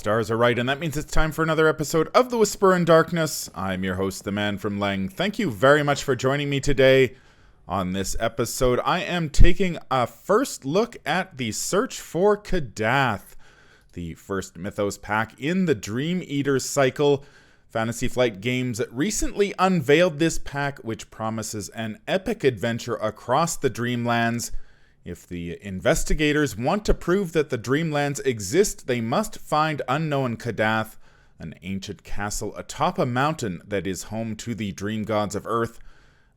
stars are right, and that means it's time for another episode of The Whisper in Darkness. I'm your host, the Man from Leng. Thank you very much for joining me today. On this episode, I am taking a first look at the Search for Kadath, the first Mythos pack in the Dream Eater cycle. Fantasy Flight Games recently unveiled this pack, which promises an epic adventure across the Dreamlands. If the investigators want to prove that the Dreamlands exist, they must find unknown Kadath, an ancient castle atop a mountain that is home to the dream gods of Earth.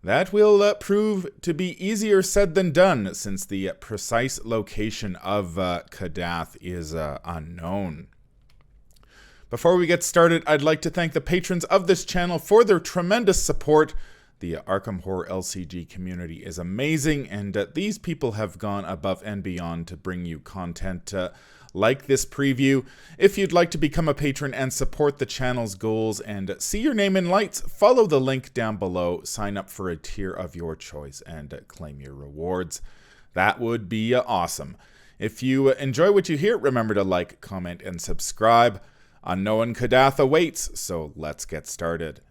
That will prove to be easier said than done, since the precise location of Kadath is unknown. Before we get started, I'd like to thank the patrons of this channel for their tremendous support. The Arkham Horror LCG community is amazing, and these people have gone above and beyond to bring you content like this preview. If you'd like to become a patron and support the channel's goals and see your name in lights, follow the link down below, sign up for a tier of your choice, and claim your rewards. That would be awesome. If you enjoy what you hear, remember to like, comment, and subscribe. Unknown Kadath awaits, so let's get started.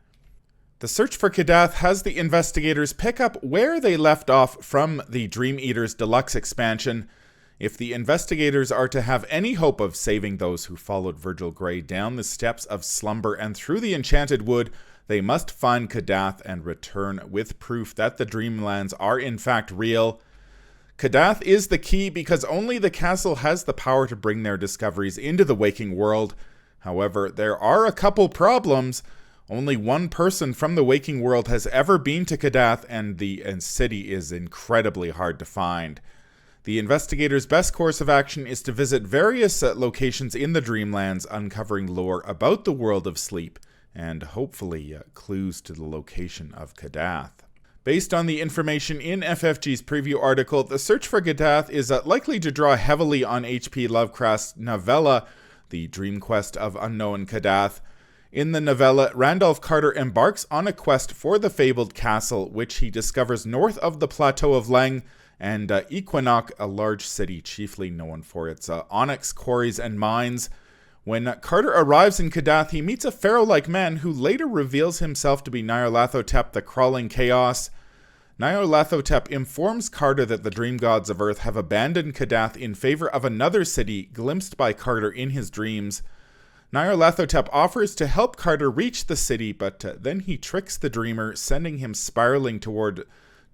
The Search for Kadath has the investigators pick up where they left off from the Dream Eaters Deluxe expansion. If the investigators are to have any hope of saving those who followed Virgil Grey down the steps of slumber and through the Enchanted Wood, they must find Kadath and return with proof that the Dreamlands are in fact real. Kadath is the key because only the castle has the power to bring their discoveries into the waking world. However, there are a couple problems. Only one person from the waking world has ever been to Kadath, and the city is incredibly hard to find. The investigators' best course of action is to visit various locations in the Dreamlands, uncovering lore about the world of sleep, and hopefully clues to the location of Kadath. Based on the information in FFG's preview article, the Search for Kadath is likely to draw heavily on H.P. Lovecraft's novella, The Dream Quest of Unknown Kadath. In the novella, Randolph Carter embarks on a quest for the fabled castle, which he discovers north of the Plateau of Leng and Equinox, a large city chiefly known for its onyx quarries and mines. When Carter arrives in Kadath, he meets a pharaoh-like man who later reveals himself to be Nyarlathotep, the Crawling Chaos. Nyarlathotep informs Carter that the dream gods of Earth have abandoned Kadath in favor of another city glimpsed by Carter in his dreams. Nyarlathotep offers to help Carter reach the city, but then he tricks the dreamer, sending him spiraling towards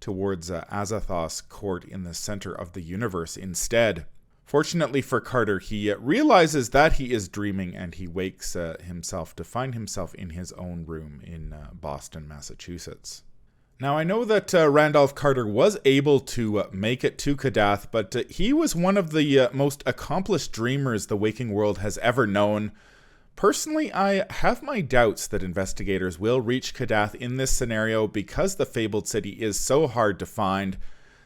Azathoth's court in the center of the universe instead. Fortunately for Carter, he realizes that he is dreaming, and he wakes himself to find himself in his own room in Boston, Massachusetts. Now, I know that Randolph Carter was able to make it to Kadath, but he was one of the most accomplished dreamers the waking world has ever known. Personally, I have my doubts that investigators will reach Kadath in this scenario because the fabled city is so hard to find.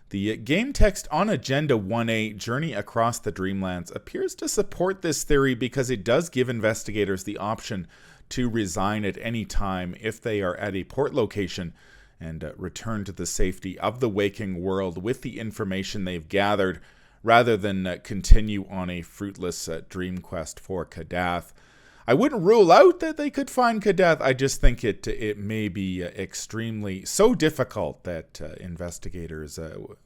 The game text on Agenda 1A, Journey Across the Dreamlands, appears to support this theory because it does give investigators the option to resign at any time if they are at a port location and return to the safety of the waking world with the information they've gathered, rather than continue on a fruitless dream quest for Kadath. I wouldn't rule out that they could find Kadath. I just think it may be extremely so difficult that investigators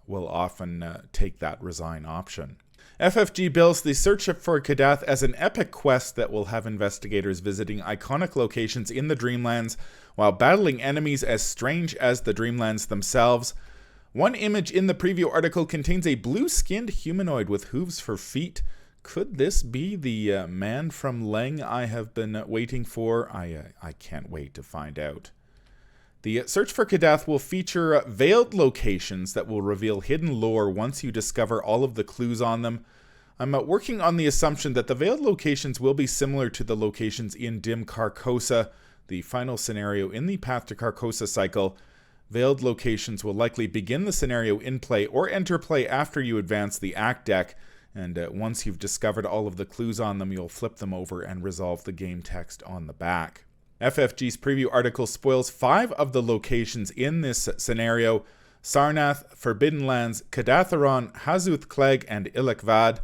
will often take that resign option. FFG bills the Search for Kadath as an epic quest that will have investigators visiting iconic locations in the Dreamlands while battling enemies as strange as the Dreamlands themselves. One image in the preview article contains a blue-skinned humanoid with hooves for feet. Could this be the man from Leng I have been waiting for? I can't wait to find out. The Search for Kadath will feature veiled locations that will reveal hidden lore once you discover all of the clues on them. I'm working on the assumption that the veiled locations will be similar to the locations in Dim Carcosa, the final scenario in the Path to Carcosa cycle. Veiled locations will likely begin the scenario in play or enter play after you advance the act deck. And once you've discovered all of the clues on them, you'll flip them over and resolve the game text on the back. FFG's preview article spoils 5 of the locations in this scenario: Sarnath, Forbidden Lands, Kadatheron, Hazuth Clegg, and Illichvad.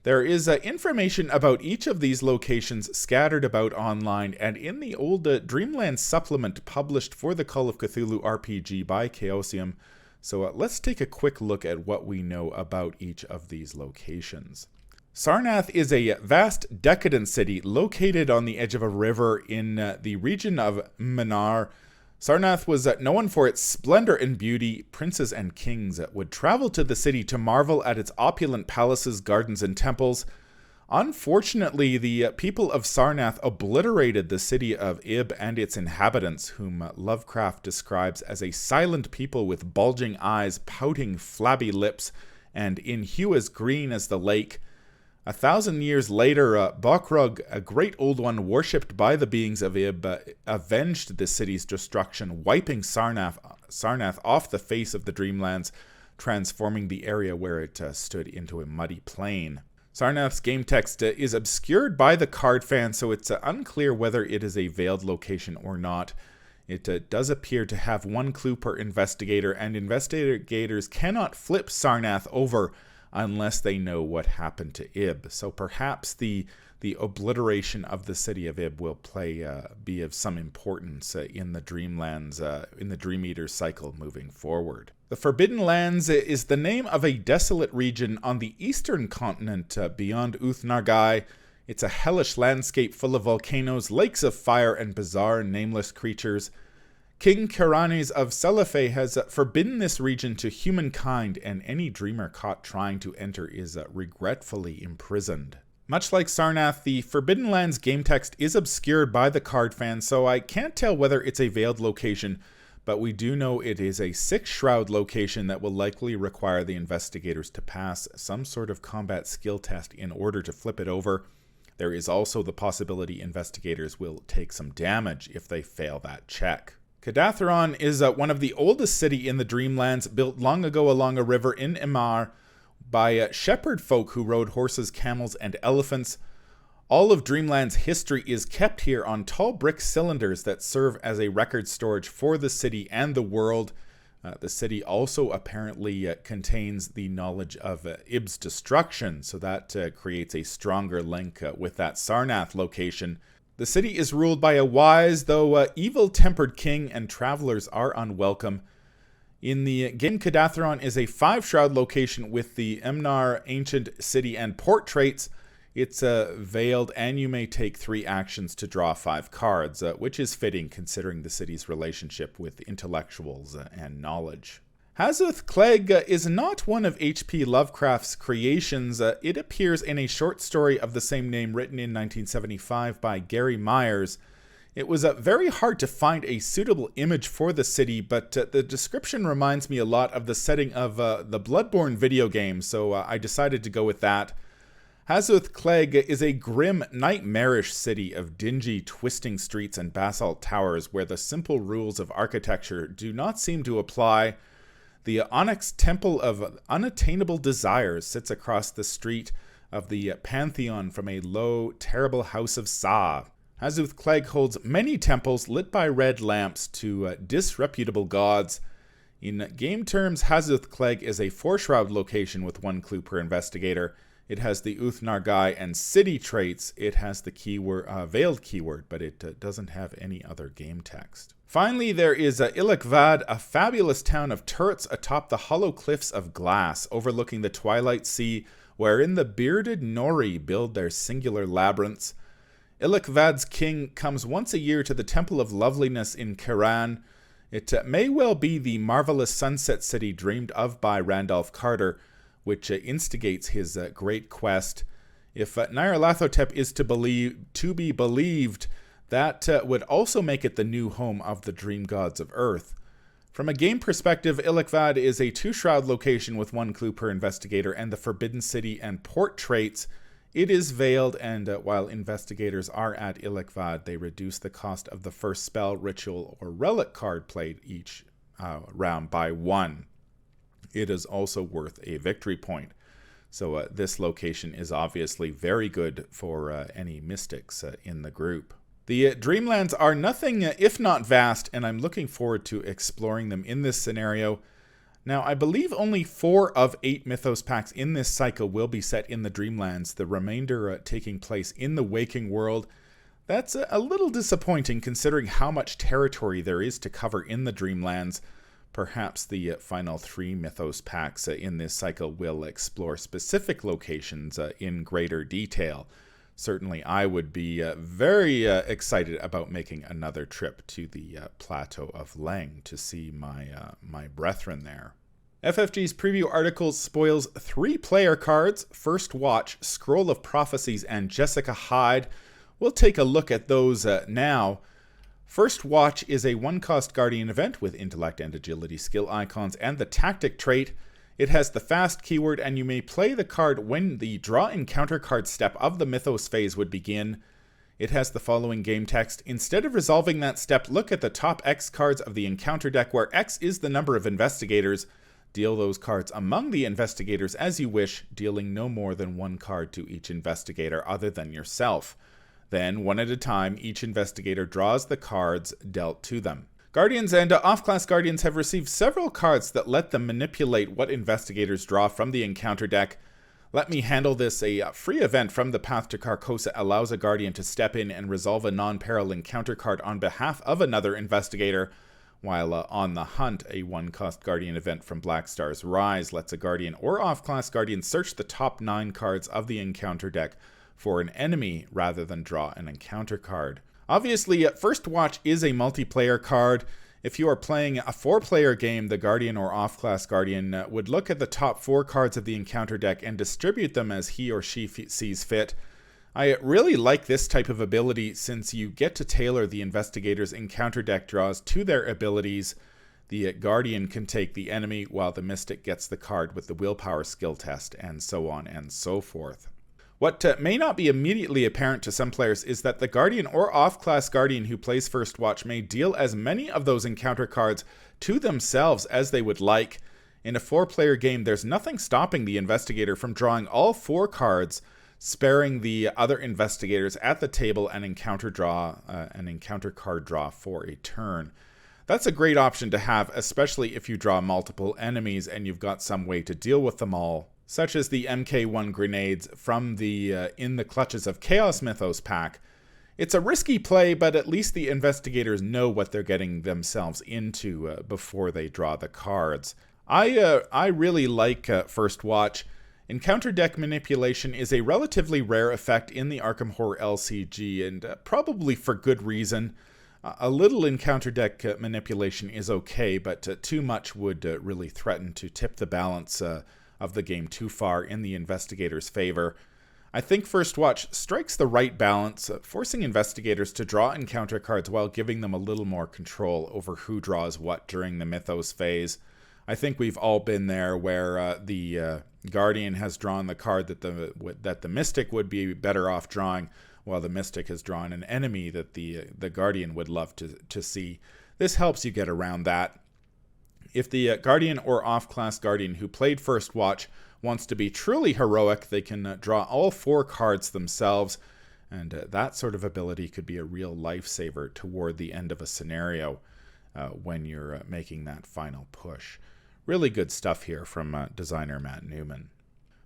There is information about each of these locations scattered about online and in the old Dreamland supplement published for the Call of Cthulhu RPG by Chaosium. So let's take a quick look at what we know about each of these locations. Sarnath is a vast, decadent city located on the edge of a river in the region of Manar. Sarnath was known for its splendor and beauty. Princes and kings would travel to the city to marvel at its opulent palaces, gardens, and temples. Unfortunately, the people of Sarnath obliterated the city of Ib and its inhabitants, whom Lovecraft describes as a silent people with bulging eyes, pouting, flabby lips, and in hue as green as the lake. 1,000 years later, Bokrug, a great old one worshipped by the beings of Ib, avenged the city's destruction, wiping Sarnath off the face of the Dreamlands, transforming the area where it stood into a muddy plain. Sarnath's game text is obscured by the card fan, so it's unclear whether it is a veiled location or not. It does appear to have one clue per investigator, and investigators cannot flip Sarnath over unless they know what happened to Ib. So perhaps the obliteration of the city of Ib will be of some importance in the Dreamlands, in the Dream Eater cycle moving forward. The Forbidden Lands is the name of a desolate region on the eastern continent beyond Uth-Nargai. It's a hellish landscape full of volcanoes, lakes of fire, and bizarre nameless creatures. King Keranes of Selefe has forbidden this region to humankind, and any dreamer caught trying to enter is regretfully imprisoned. Much like Sarnath, the Forbidden Lands game text is obscured by the card fan, so I can't tell whether it's a veiled location, but we do know it is a 6-shroud location that will likely require the investigators to pass some sort of combat skill test in order to flip it over. There is also the possibility investigators will take some damage if they fail that check. Kadath is one of the oldest cities in the Dreamlands, built long ago along a river in Imar by shepherd folk who rode horses, camels, and elephants. All of Dreamland's history is kept here on tall brick cylinders that serve as a record storage for the city and the world. The city also apparently contains the knowledge of Ib's destruction, so that creates a stronger link with that Sarnath location. The city is ruled by a wise, though evil-tempered king, and travelers are unwelcome. In the game, Kadath is a 5-shroud location with the Emnar ancient city and port traits. It's veiled, and you may take 3 actions to draw 5 cards, which is fitting considering the city's relationship with intellectuals and knowledge. Hazuth Clegg is not one of H.P. Lovecraft's creations. It appears in a short story of the same name written in 1975 by Gary Myers. It was very hard to find a suitable image for the city, but the description reminds me a lot of the setting of the Bloodborne video game, so I decided to go with that. Hazuth Clegg is a grim, nightmarish city of dingy, twisting streets and basalt towers where the simple rules of architecture do not seem to apply. The Onyx Temple of Unattainable Desires sits across the street of the Pantheon from a low, terrible house of Sa. Hazuth Clegg holds many temples lit by red lamps to disreputable gods. In game terms, Hazuth Clegg is a 4-shroud location with 1 clue per investigator. It has the Uth-Nargai and city traits. It has the keyword, veiled keyword, but it doesn't have any other game text. Finally, there is Illichvad, a fabulous town of turrets atop the hollow cliffs of glass, overlooking the Twilight Sea, wherein the bearded Nori build their singular labyrinths. Illichvad's king comes once a year to the Temple of Loveliness in Kiran. It may well be the marvelous sunset city dreamed of by Randolph Carter, which instigates his great quest. If Nyarlathotep is to be believed, that would also make it the new home of the dream gods of Earth. From a game perspective, Illichvad is a 2-shroud location with 1 clue per investigator and the Forbidden City and port traits. It is veiled, and while investigators are at Illichvad, they reduce the cost of the first spell, ritual, or relic card played each round by 1. It is also worth a victory point. So this location is obviously very good for any mystics in the group. The Dreamlands are nothing if not vast, and I'm looking forward to exploring them in this scenario. Now, I believe only 4 of 8 Mythos packs in this cycle will be set in the Dreamlands, the remainder taking place in the Waking World. That's a little disappointing considering how much territory there is to cover in the Dreamlands. Perhaps the final 3 Mythos packs in this cycle will explore specific locations in greater detail. Certainly, I would be very excited about making another trip to the Plateau of Leng to see my brethren there. FFG's preview article spoils 3 player cards: First Watch, Scroll of Prophecies, and Jessica Hyde. We'll take a look at those now. First Watch is a 1-cost Guardian event with Intellect and Agility skill icons and the Tactic trait. It has the Fast keyword, and you may play the card when the Draw Encounter card step of the Mythos phase would begin. It has the following game text: instead of resolving that step, look at the top X cards of the Encounter deck, where X is the number of investigators. Deal those cards among the investigators as you wish, dealing no more than 1 card to each investigator other than yourself. Then, one at a time, each investigator draws the cards dealt to them. Guardians and off-class Guardians have received several cards that let them manipulate what investigators draw from the Encounter deck. Let Me Handle This, a free event from the Path to Carcosa, allows a Guardian to step in and resolve a non-peril Encounter card on behalf of another investigator, while On the Hunt, a 1-cost Guardian event from Black Star's Rise, lets a Guardian or off-class Guardian search the top 9 cards of the Encounter deck for an enemy rather than draw an Encounter card. Obviously, First Watch is a multiplayer card. If you are playing a 4-player game, the Guardian or off-class Guardian would look at the top 4 cards of the Encounter deck and distribute them as he or she sees fit. I really like this type of ability since you get to tailor the investigator's Encounter deck draws to their abilities. The Guardian can take the enemy while the Mystic gets the card with the Willpower skill test, and so on and so forth. What may not be immediately apparent to some players is that the Guardian or off-class Guardian who plays First Watch may deal as many of those Encounter cards to themselves as they would like. In a 4-player game, there's nothing stopping the investigator from drawing all 4 cards, sparing the other investigators at the table an Encounter card draw for a turn. That's a great option to have, especially if you draw multiple enemies and you've got some way to deal with them all, such as the MK1 grenades from the In the Clutches of Chaos Mythos pack. It's a risky play, but at least the investigators know what they're getting themselves into before they draw the cards. I really like First Watch. Encounter deck manipulation is a relatively rare effect in the Arkham Horror LCG, and probably for good reason. A little Encounter deck manipulation is okay, but too much would really threaten to tip the balance of the game too far in the investigator's favor. I think First Watch strikes the right balance, forcing investigators to draw Encounter cards while giving them a little more control over who draws what during the Mythos phase. I think we've all been there where the Guardian has drawn the card that the Mystic would be better off drawing, while the Mystic has drawn an enemy that the Guardian would love to see. This helps you get around that. If the Guardian or off-class Guardian who played First Watch wants to be truly heroic, they can draw all 4 cards themselves, and that sort of ability could be a real lifesaver toward the end of a scenario when you're making that final push. Really good stuff here from designer Matt Newman.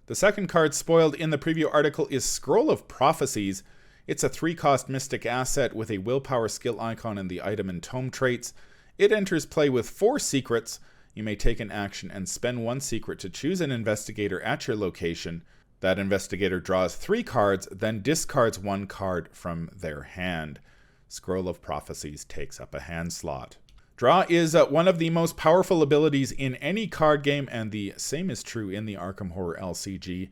The second card spoiled in the preview article is Scroll of Prophecies. It's a 3-cost Mystic asset with a Willpower skill icon and the item and tome traits. It enters play with 4 secrets. You may take an action and spend 1 secret to choose an investigator at your location. That investigator draws 3 cards, then discards 1 card from their hand. Scroll of Prophecies takes up a hand slot. Draw is one of the most powerful abilities in any card game, and the same is true in the Arkham Horror LCG.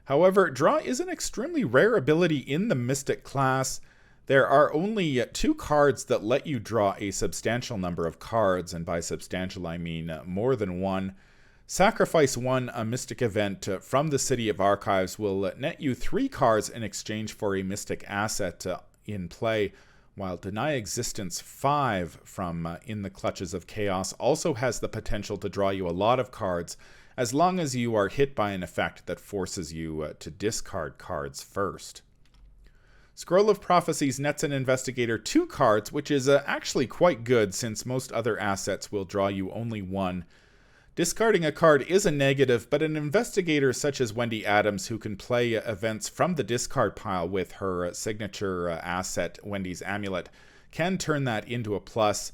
However, Draw is an extremely rare ability in the Mystic class. There are only 2 cards that let you draw a substantial number of cards, and by substantial I mean more than 1. Sacrifice 1, a Mystic event from the City of Archives, will net you 3 cards in exchange for a Mystic asset in play, while Deny Existence 5 from In the Clutches of Chaos also has the potential to draw you a lot of cards, as long as you are hit by an effect that forces you to discard cards first. Scroll of Prophecies nets an investigator 2 cards, which is actually quite good since most other assets will draw you only 1. Discarding a card is a negative, but an investigator such as Wendy Adams, who can play events from the discard pile with her signature asset, Wendy's Amulet, can turn that into a plus.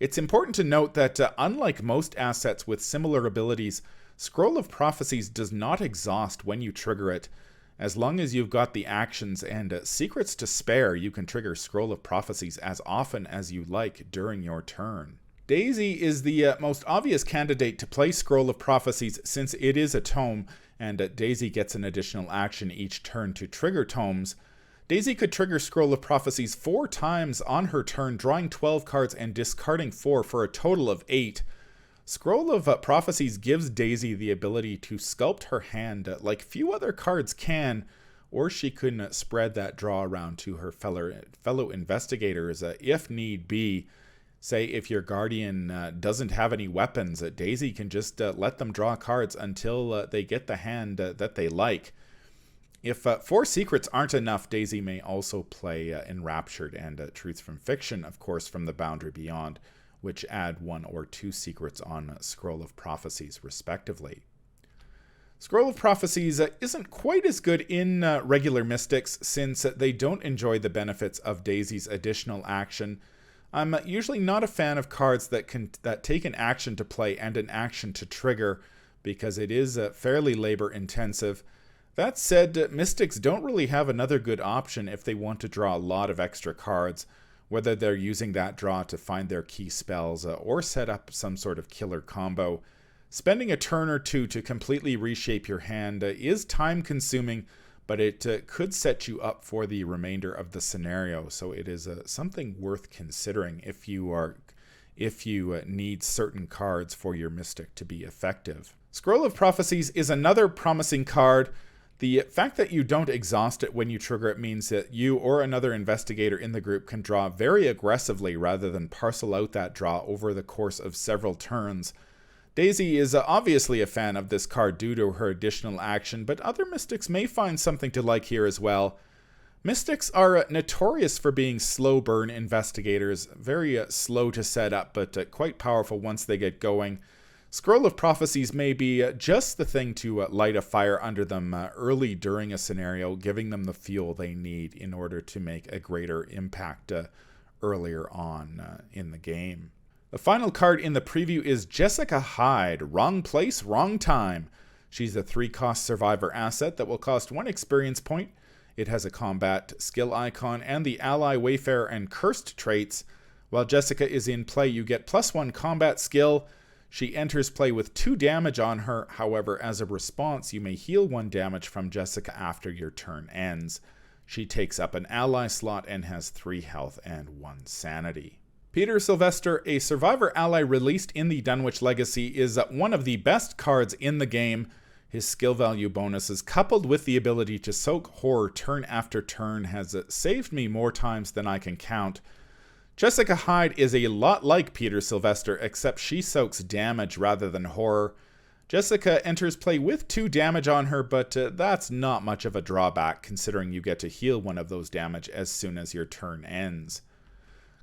It's important to note that unlike most assets with similar abilities, Scroll of Prophecies does not exhaust when you trigger it. As long as you've got the actions and secrets to spare, you can trigger Scroll of Prophecies as often as you like during your turn. Daisy is the most obvious candidate to play Scroll of Prophecies since it is a tome, and Daisy gets an additional action each turn to trigger tomes. Daisy could trigger Scroll of Prophecies 4 times on her turn, drawing 12 cards and discarding 4 for a total of 8. Scroll of Prophecies gives Daisy the ability to sculpt her hand like few other cards can, or she can spread that draw around to her fellow investigators if need be. Say if your Guardian doesn't have any weapons, Daisy can just let them draw cards until they get the hand that they like. If 4 secrets aren't enough, Daisy may also play Enraptured and Truths from Fiction, of course, from the Boundary Beyond, which add 1 or 2 secrets on Scroll of Prophecies, respectively. Scroll of Prophecies isn't quite as good in regular Mystics, since they don't enjoy the benefits of Daisy's additional action. I'm usually not a fan of cards that take an action to play and an action to trigger, because it is fairly labor intensive. That said, Mystics don't really have another good option if they want to draw a lot of extra cards, whether they're using that draw to find their key spells or set up some sort of killer combo. Spending a turn or two to completely reshape your hand is time consuming, but it could set you up for the remainder of the scenario, so it is something worth considering if you need certain cards for your Mystic to be effective. Scroll of Prophecies is another promising card. The fact that you don't exhaust it when you trigger it means that you or another investigator in the group can draw very aggressively rather than parcel out that draw over the course of several turns. Daisy is obviously a fan of this card due to her additional action, but other Mystics may find something to like here as well. Mystics are notorious for being slow burn investigators, very slow to set up, but quite powerful once they get going. Scroll of Prophecies may be just the thing to light a fire under them early during a scenario, giving them the fuel they need in order to make a greater impact earlier on in the game. The final card in the preview is Jessica Hyde. Wrong place, wrong time. She's a 3-cost survivor asset that will cost 1 experience point. It has a combat skill icon and the ally, Wayfarer, and Cursed traits. While Jessica is in play, you get +1 combat skill. She enters play with 2 damage on her. However, as a response, you may heal 1 damage from Jessica after your turn ends. She takes up an ally slot and has 3 health and 1 sanity. Peter Sylvester, a survivor ally released in the Dunwich Legacy, is one of the best cards in the game. His skill value bonuses, coupled with the ability to soak horror turn after turn, has saved me more times than I can count. Jessica Hyde is a lot like Peter Sylvester, except she soaks damage rather than horror. Jessica enters play with 2 damage on her, but that's not much of a drawback, considering you get to heal 1 of those damage as soon as your turn ends.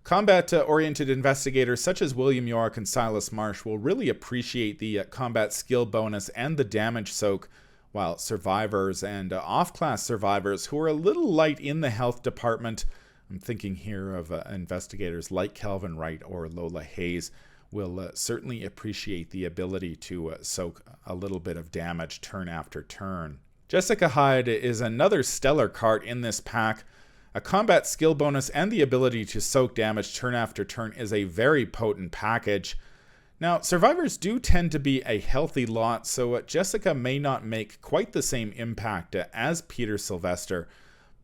Combat-oriented investigators such as William York and Silas Marsh will really appreciate the combat skill bonus and the damage soak, while survivors and off-class survivors who are a little light in the health department, I'm thinking here of investigators like Calvin Wright or Lola Hayes, will certainly appreciate the ability to soak a little bit of damage turn after turn. Jessica Hyde is another stellar card in this pack. A combat skill bonus and the ability to soak damage turn after turn is a very potent package. Now, survivors do tend to be a healthy lot, so Jessica may not make quite the same impact as Peter Sylvester,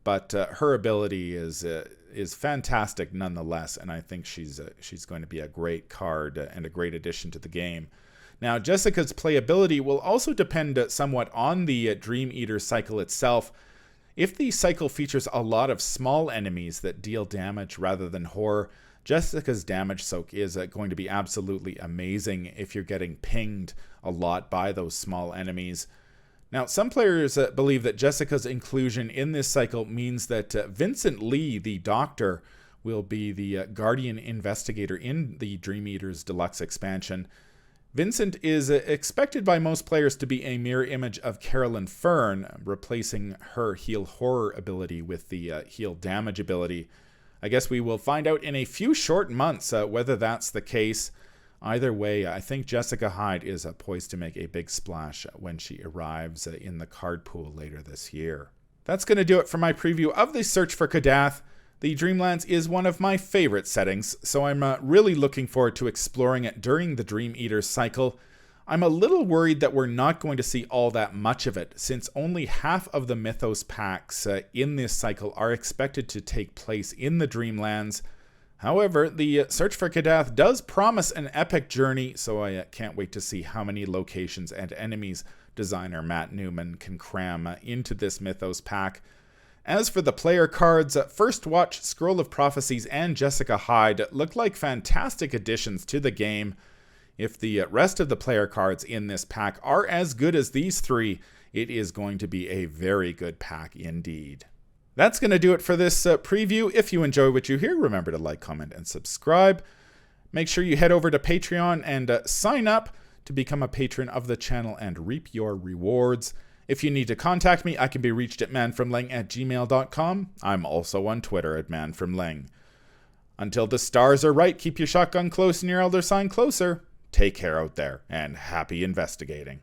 but her ability is fantastic nonetheless, and I think she's going to be a great card and a great addition to the game. Now, Jessica's playability will also depend somewhat on the Dream Eater cycle itself. If the cycle features a lot of small enemies that deal damage rather than horror, Jessica's damage soak is going to be absolutely amazing if you're getting pinged a lot by those small enemies. Now, some players believe that Jessica's inclusion in this cycle means that Vincent Lee, the Doctor, will be the Guardian Investigator in the Dream Eaters Deluxe expansion. Vincent is expected by most players to be a mirror image of Carolyn Fern, replacing her heal horror ability with the heal damage ability. I guess we will find out in a few short months whether that's the case. Either way, I think Jessica Hyde is poised to make a big splash when she arrives in the card pool later this year. That's going to do it for my preview of the Search for Kadath. The Dreamlands is one of my favorite settings, so I'm really looking forward to exploring it during the Dream Eater cycle. I'm a little worried that we're not going to see all that much of it, since only half of the Mythos packs in this cycle are expected to take place in the Dreamlands. However, the Search for Kadath does promise an epic journey, so I can't wait to see how many locations and enemies designer Matt Newman can cram into this Mythos pack. As for the player cards, First Watch, Scroll of Prophecies, and Jessica Hyde look like fantastic additions to the game. If the rest of the player cards in this pack are as good as these three, it is going to be a very good pack indeed. That's going to do it for this preview. If you enjoy what you hear, remember to like, comment, and subscribe. Make sure you head over to Patreon and sign up to become a patron of the channel and reap your rewards. If you need to contact me, I can be reached at manfromleng@gmail.com. I'm also on Twitter at manfromleng. Until the stars are right, keep your shotgun close and your elder sign closer. Take care out there, and happy investigating.